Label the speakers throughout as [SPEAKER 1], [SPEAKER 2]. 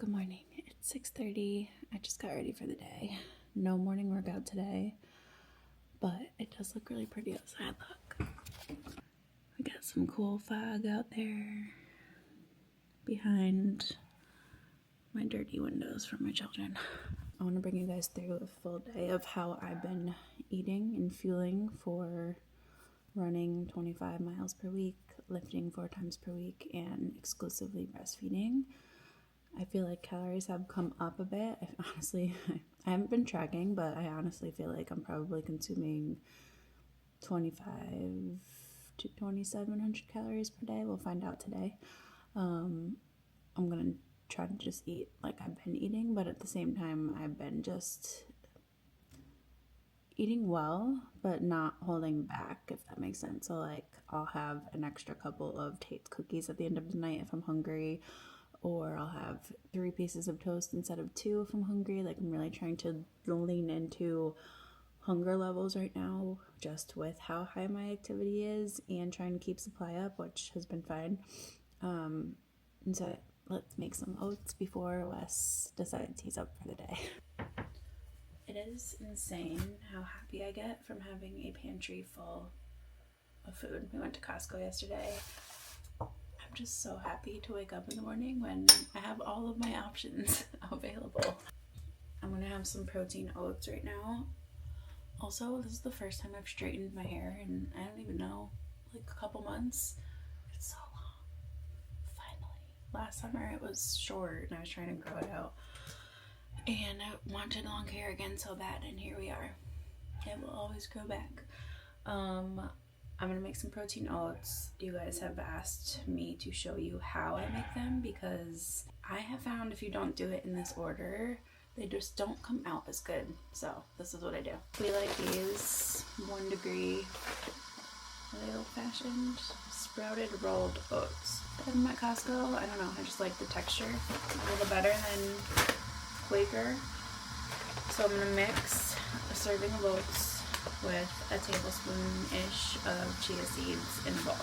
[SPEAKER 1] Good morning. It's 6:30. I just got ready for the day. No morning workout today, but it does look really pretty outside. Look. We got some cool fog out there behind my dirty windows from my children. I want to bring you guys through a full day of how I've been eating and fueling for running 25 miles per week, lifting 4 times per week, and exclusively breastfeeding. I feel like calories have come up a bit. I haven't been tracking, but I honestly feel like I'm probably consuming 25 to 2,700 calories per day. We'll find out today. I'm going to try to just eat like I've been eating, but at the same time, I've been just eating well, but not holding back, if that makes sense. So, like, I'll have an extra couple of Tate's cookies at the end of the night if I'm hungry, or I'll have 3 pieces of toast instead of 2 if I'm hungry. Like, I'm really trying to lean into hunger levels right now, just with how high my activity is, and trying to keep supply up, which has been fine. And so let's make some oats before Wes decides he's up for the day. It is insane how happy I get from having a pantry full of food. We went to Costco yesterday. I'm just so happy to wake up in the morning when I have all of my options available. I'm gonna have some protein oats right now. Also, this is the first time I've straightened my hair in, I don't even know, like a couple months. It's so long. Finally. Last summer it was short and I was trying to grow it out. And I wanted long hair again so bad, and here we are. It will always grow back. I'm gonna make some protein oats. You guys have asked me to show you how I make them, because I have found if you don't do it in this order, they just don't come out as good. So this is what I do. We like these 1 degree, really old fashioned sprouted rolled oats. I have them at Costco. I don't know, I just like the texture a little better than Quaker. So I'm gonna mix a serving of oats with a tablespoon-ish of chia seeds in a bowl.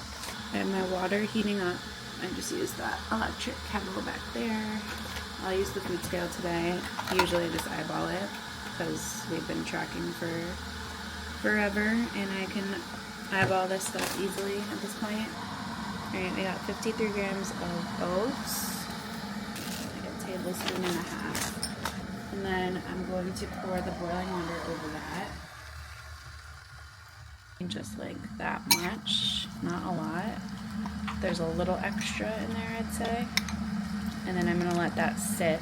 [SPEAKER 1] I have my water heating up. I just use that electric kettle back there. I'll use the food scale today. Usually I just eyeball it because we've been tracking for forever, and I can eyeball this stuff easily at this point. Alright, I got 53 grams of oats, like a tablespoon and a half. And then I'm going to pour the boiling water over that. Just like that much, not a lot. There's a little extra in there, I'd say. And then I'm gonna let that sit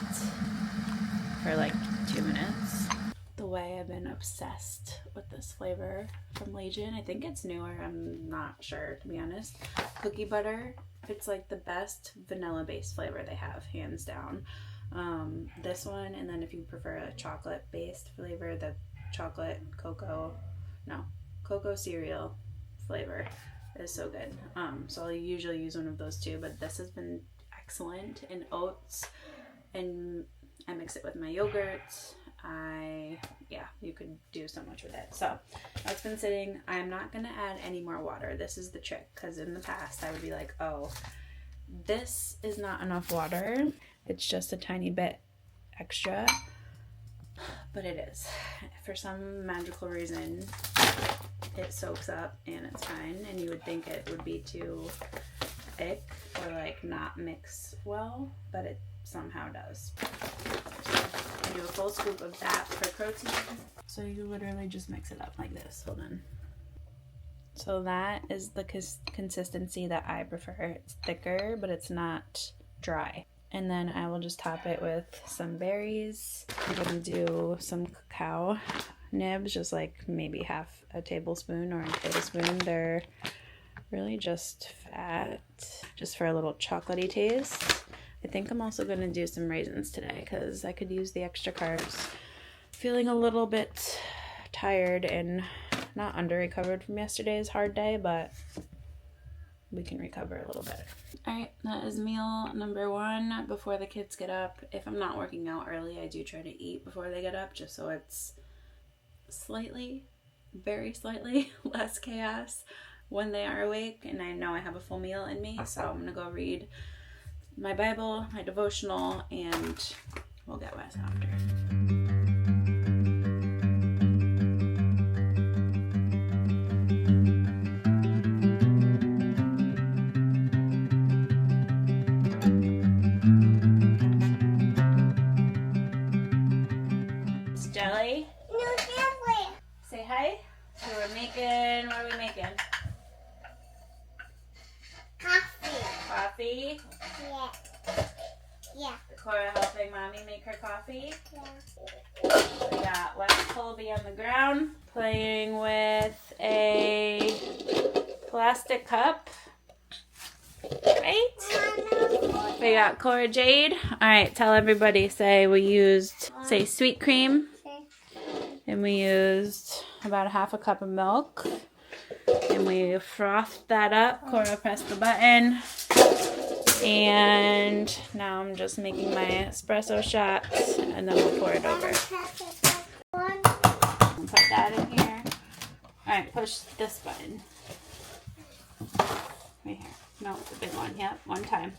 [SPEAKER 1] for like 2 minutes. The way I've been obsessed with this flavor from Legion, I think it's newer, I'm not sure to be honest. Cookie butter, it's like the best vanilla-based flavor they have, hands down. This one, and then if you prefer a chocolate-based flavor, the cocoa cereal flavor is so good. So I'll usually use one of those 2, but this has been excellent. And oats, and I mix it with my yogurt. You could do so much with it. So that's been sitting. I'm not gonna add any more water. This is the trick, because in the past I would be like, oh, this is not enough water. It's just a tiny bit extra, but it is. For some magical reason, it soaks up and it's fine, and you would think it would be too thick or like not mix well, but it somehow does. I do a full scoop of that for protein. So you literally just mix it up like this. Hold on. So that is the consistency that I prefer. It's thicker, but it's not dry. And then I will just top it with some berries. I'm gonna do some cacao nibs, just like maybe half a tablespoon or a tablespoon. They're really just fat, just for a little chocolatey taste. I think I'm also gonna do some raisins today because I could use the extra carbs. Feeling a little bit tired and not under-recovered from yesterday's hard day, but we can recover a little bit. Alright, that is meal number 1 before the kids get up. If I'm not working out early, I do try to eat before they get up, just so it's slightly, very slightly less chaos when they are awake and I know I have a full meal in me. So I'm gonna go read my Bible, my devotional, and we'll get Wes after. It's jelly.
[SPEAKER 2] No jelly.
[SPEAKER 1] Say hi. So we're making, what are we making?
[SPEAKER 2] Coffee.
[SPEAKER 1] Coffee.
[SPEAKER 2] Yeah. Yeah.
[SPEAKER 1] Cora helping Mommy make her coffee.
[SPEAKER 2] Yeah.
[SPEAKER 1] We got Wes Colby on the ground playing with a plastic cup. Right? We got Cora Jade. Alright, tell everybody. Say sweet cream. And we used about a half a cup of milk. And we frothed that up. Cora pressed the button. And now I'm just making my espresso shots. And then we'll pour it over. Put that in here. Alright, push this button. Right here. No, it's a big one. Yep, one time.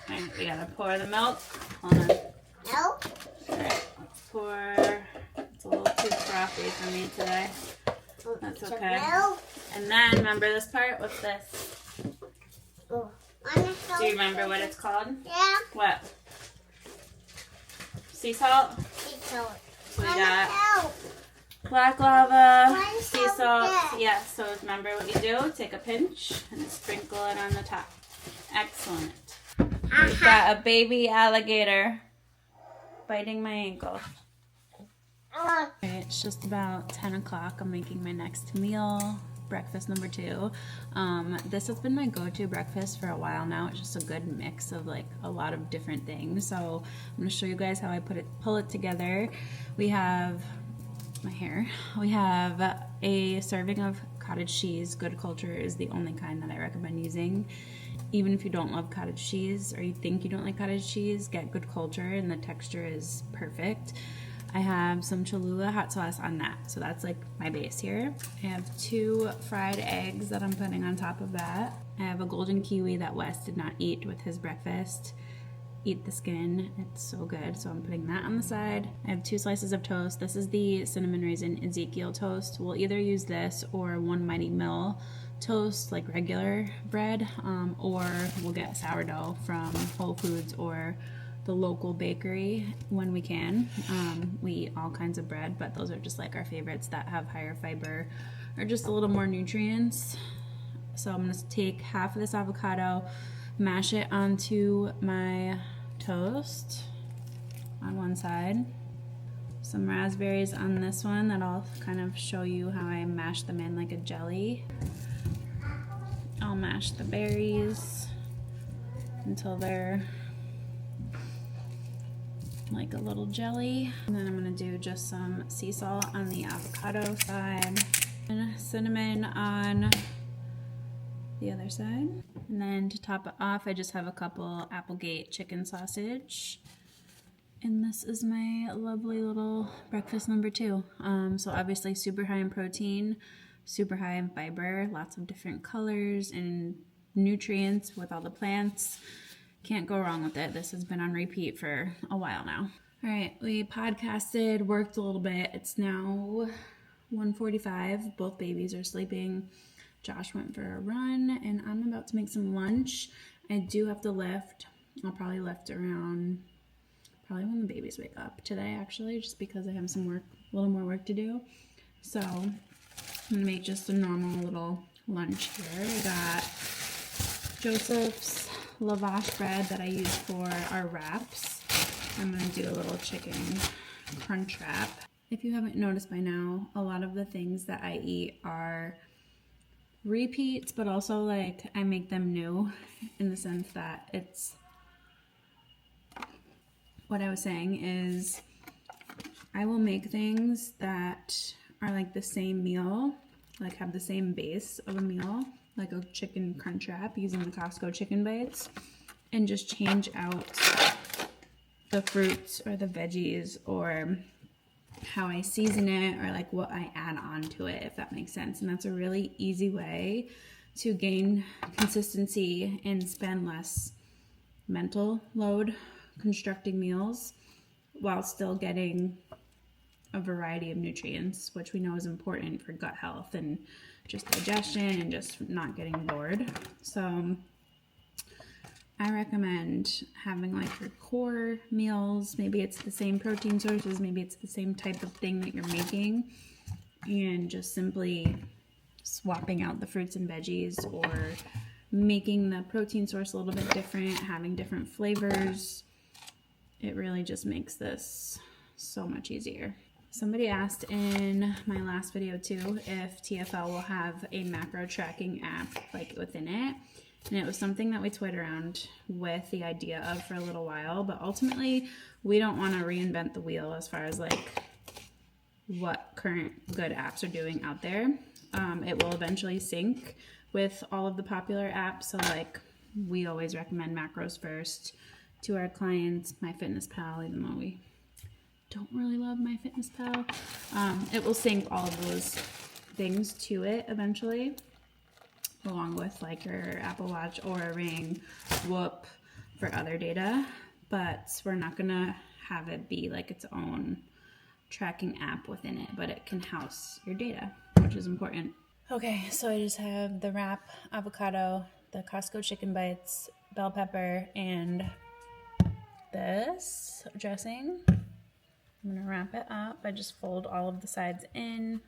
[SPEAKER 1] Alright, we gotta pour the milk. Hold on.
[SPEAKER 2] No.
[SPEAKER 1] Alright, let's pour. It's a little too frothy for me today. That's okay. And then, remember this part? What's this?
[SPEAKER 2] Do
[SPEAKER 1] Do you remember what it's called?
[SPEAKER 2] Yeah.
[SPEAKER 1] What? Sea salt?
[SPEAKER 2] Sea salt.
[SPEAKER 1] So we got black lava, sea salt. Yeah, so remember what you do? Take a pinch and sprinkle it on the top. Excellent. We've got a baby alligator biting my ankle. It's just about 10 o'clock. I'm making my next meal, breakfast number 2. This has been my go-to breakfast for a while now. It's just a good mix of like a lot of different things. So I'm going to show you guys how I pull it together. We have we have a serving of cottage cheese. Good Culture is the only kind that I recommend using. Even if you don't love cottage cheese or you think you don't like cottage cheese, get Good Culture and the texture is perfect. I have some Cholula hot sauce on that, so that's like my base here. I have 2 fried eggs that I'm putting on top of that. I have a golden kiwi that Wes did not eat with his breakfast. Eat the skin, it's so good, so I'm putting that on the side. I have 2 slices of toast. This is the cinnamon raisin Ezekiel toast. We'll either use this or One Mighty Mill toast, like regular bread, or we'll get sourdough from Whole Foods or the local bakery when we can. We eat all kinds of bread, but those are just like our favorites that have higher fiber or just a little more nutrients. So I'm gonna take half of this avocado, mash it onto my toast on one side. Some raspberries on this one that I'll kind of show you how I mash them in like a jelly. I'll mash the berries until they're like a little jelly. And then I'm gonna do just some sea salt on the avocado side and cinnamon on the other side. And then to top it off, I just have a couple Applegate chicken sausage. And this is my lovely little breakfast number 2. So obviously super high in protein, super high in fiber, lots of different colors and nutrients with all the plants. Can't go wrong with it. This has been on repeat for a while now. All right, we podcasted, worked a little bit. It's now 1:45. Both babies are sleeping. Josh went for a run, and I'm about to make some lunch. I do have to lift. I'll probably lift around probably when the babies wake up today, actually, just because I have some work, a little more work to do. So I'm gonna make just a normal little lunch here. We got Joseph's lavash bread that I use for our wraps. I'm gonna do a little chicken crunch wrap. If you haven't noticed by now, a lot of the things that I eat are repeats, but also like I make them new in the sense that it's, what I was saying is I will make things that are like the same meal, like have the same base of a meal, like a chicken crunch wrap using the Costco chicken bites, and just change out the fruits or the veggies or how I season it or like what I add on to it, if that makes sense. And that's a really easy way to gain consistency and spend less mental load constructing meals while still getting a variety of nutrients, which we know is important for gut health and just digestion and just not getting bored. So I recommend having like your core meals. Maybe it's the same protein sources, maybe it's the same type of thing that you're making, and just simply swapping out the fruits and veggies or making the protein source a little bit different, having different flavors. It really just makes this so much easier. Somebody asked in my last video too if TFL will have a macro tracking app like within it. And it was something that we toyed around with the idea of for a little while, but ultimately we don't want to reinvent the wheel as far as like what current good apps are doing out there. It will eventually sync with all of the popular apps. So like we always recommend macros first to our clients, MyFitnessPal, even though we don't really love MyFitnessPal. It will sync all of those things to it eventually, along with like your Apple Watch or a Ring, Whoop for other data, but we're not gonna have it be like its own tracking app within it, but it can house your data, which is important. Okay, so I just have the wrap avocado, the Costco chicken bites, bell pepper, and this dressing. I'm gonna wrap it up. I just fold all of the sides in.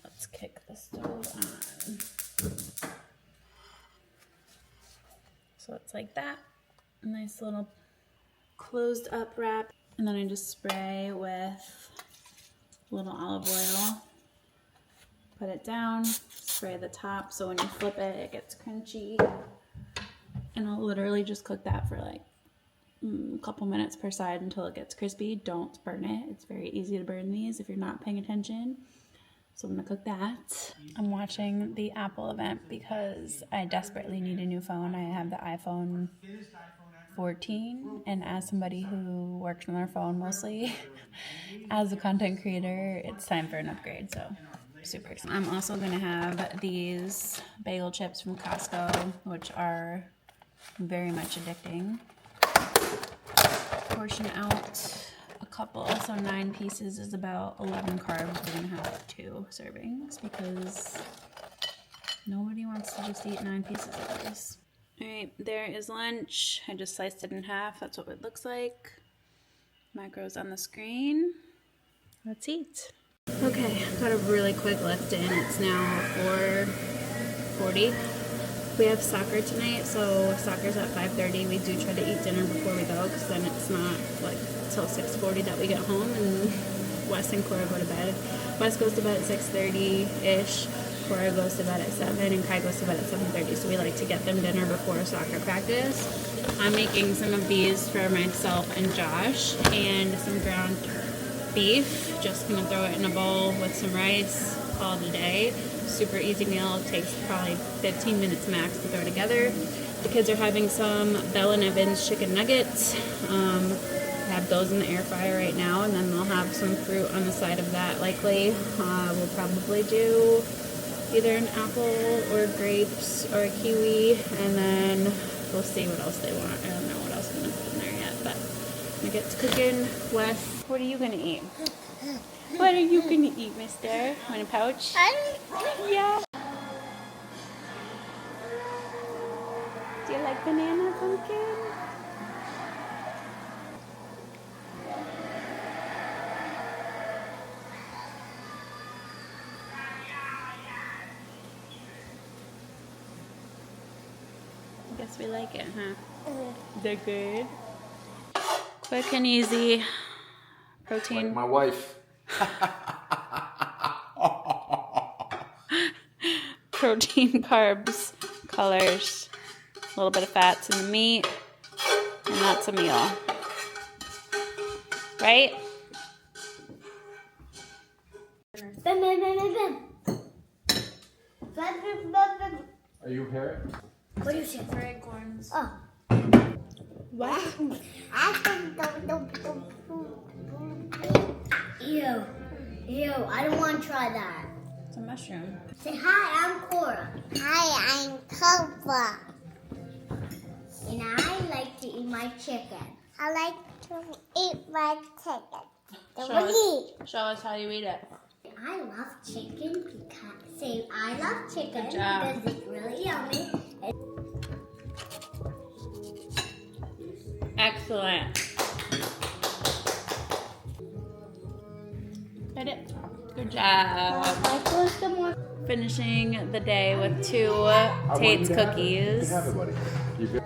[SPEAKER 1] Let's kick the stove on. So it's like that. A nice little closed up wrap. And then I just spray with a little olive oil. Put it down, spray the top so when you flip it, it gets crunchy. And I'll literally just cook that for like a couple minutes per side until it gets crispy. Don't burn it. It's very easy to burn these if you're not paying attention. So I'm gonna cook that. I'm watching the Apple event because I desperately need a new phone. I have the iPhone 14, and as somebody who works on their phone mostly, as a content creator, it's time for an upgrade, so super excited. I'm also gonna have these bagel chips from Costco, which are very much addicting. Portion out a couple, so 9 pieces is about 11 carbs. We're gonna have like 2 servings because nobody wants to just eat 9 pieces of this. All right, there is lunch. I just sliced it in half. That's what it looks like. Macros on the screen. Let's eat. Okay, got a really quick lift in. It's now 4:40. We have soccer tonight, so soccer's at 5:30. We do try to eat dinner before we go because then it's not like till 6:40 that we get home, and Wes and Cora go to bed. Wes goes to bed at 6:30-ish. Cora goes to bed at 7, and Kai goes to bed at 7:30. So we like to get them dinner before soccer practice. I'm making some of these for myself and Josh, and some ground beef. Just gonna throw it in a bowl with some rice, call it a day. Super easy meal. It takes probably 15 minutes max to throw together. The kids are having some Bell and Evans chicken nuggets. I have those in the air fryer right now, and then they'll have some fruit on the side of that likely. We'll probably do either an apple or grapes or a kiwi, and then we'll see what else they want. I don't know what else I'm gonna put in there yet, but I'm gonna get to cooking. Wes, what are you gonna eat? What are you gonna eat, mister? Want a pouch? Yeah. Do you like banana, pumpkin? I guess we like it, huh? They're good. Quick and easy. Protein.
[SPEAKER 3] Like my wife.
[SPEAKER 1] Protein, carbs, colors, a little bit of fats in the meat, and that's a meal. Right?
[SPEAKER 3] Are you a parrot?
[SPEAKER 2] What do you say?
[SPEAKER 1] For acorns.
[SPEAKER 2] Oh.
[SPEAKER 1] What?
[SPEAKER 2] Ew. Ew. I don't want to try that.
[SPEAKER 1] It's a mushroom.
[SPEAKER 2] Say hi, I'm Cora. Hi, I'm Cobra. And I like to eat my chicken. I like to eat my chicken.
[SPEAKER 1] Show us how you eat it.
[SPEAKER 2] I love chicken because I love chicken
[SPEAKER 1] Good job.
[SPEAKER 2] because it's really yummy.
[SPEAKER 1] Excellent. Hit it. Good job. Finishing the day with 2 Tate's cookies.
[SPEAKER 3] You have it, buddy. You can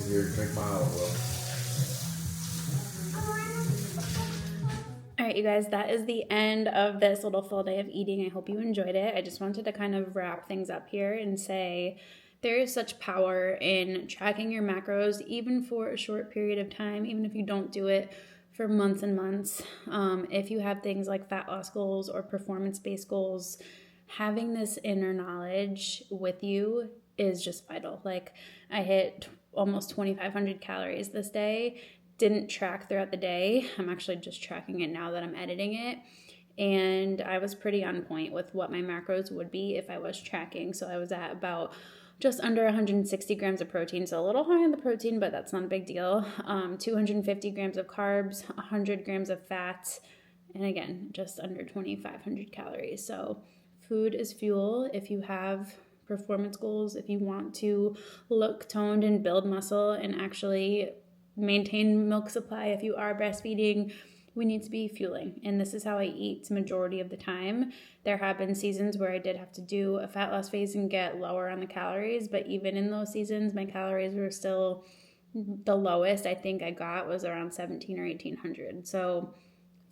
[SPEAKER 3] Here, drink my olive oil.
[SPEAKER 1] All right, you guys, that is the end of this little full day of eating. I hope you enjoyed it. I just wanted to kind of wrap things up here and say there is such power in tracking your macros, even for a short period of time, even if you don't do it for months and months. If you have things like fat loss goals or performance-based goals, having this inner knowledge with you is just vital. Like, I hit almost 2,500 calories this day. Didn't track throughout the day. I'm actually just tracking it now that I'm editing it. And I was pretty on point with what my macros would be if I was tracking. So I was at about just under 160 grams of protein. So a little high on the protein, but that's not a big deal. 250 grams of carbs, 100 grams of fat, and again, just under 2,500 calories. So food is fuel. If you have performance goals, if you want to look toned and build muscle and actually maintain milk supply, if you are breastfeeding, we need to be fueling. And this is how I eat majority of the time. There have been seasons where I did have to do a fat loss phase and get lower on the calories, but even in those seasons, my calories were still the lowest I think I got was around 1,700 or 1,800. So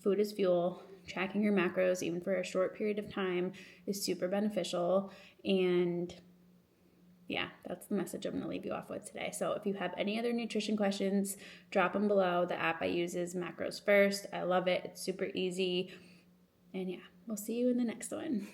[SPEAKER 1] food is fuel. Tracking your macros, even for a short period of time, is super beneficial. And yeah, that's the message I'm going to leave you off with today. So if you have any other nutrition questions, drop them below. The app I use is Macros First. I love it. It's super easy. And yeah, we'll see you in the next one.